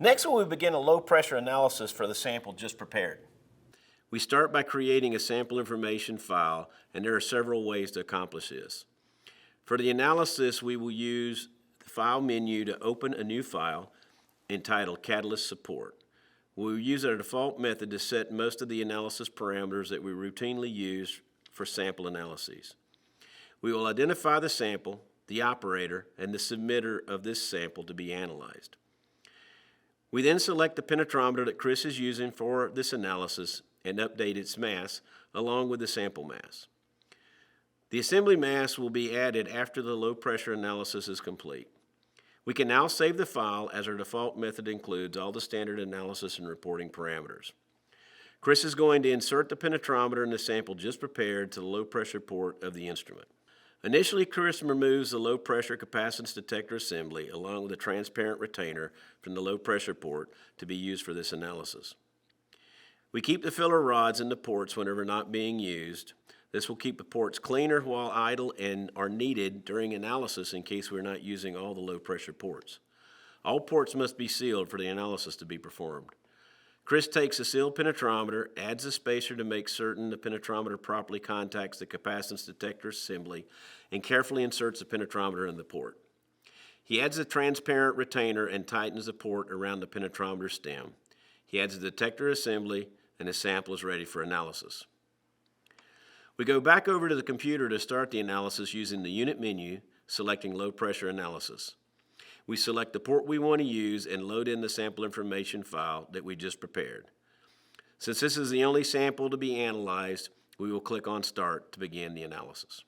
Next, we will begin a low pressure analysis for the sample just prepared. We start by creating a sample information file, and there are several ways to accomplish this. For the analysis, we will use the File menu to open a new file entitled Catalyst Support. We will use our default method to set most of the analysis parameters that we routinely use for sample analyses. We will identify the sample, the operator, and the submitter of this sample to be analyzed. We then select the penetrometer that Chris is using for this analysis and update its mass along with the sample mass. The assembly mass will be added after the low pressure analysis is complete. We can now save the file as our default method includes all the standard analysis and reporting parameters. Chris is going to insert the penetrometer in the sample just prepared to the low pressure port of the instrument. Initially, Chris removes the low pressure capacitance detector assembly along with a transparent retainer from the low pressure port to be used for this analysis. We keep the filler rods in the ports whenever not being used. This will keep the ports cleaner while idle and are needed during analysis in case we're not using all the low pressure ports. All ports must be sealed for the analysis to be performed. Chris takes a sealed penetrometer, adds a spacer to make certain the penetrometer properly contacts the capacitance detector assembly, and carefully inserts the penetrometer in the port. He adds a transparent retainer and tightens the port around the penetrometer stem. He adds the detector assembly, and the sample is ready for analysis. We go back over to the computer to start the analysis using the unit menu, selecting low pressure analysis. We select the port we want to use and load in the sample information file that we just prepared. Since this is the only sample to be analyzed, we will click on Start to begin the analysis.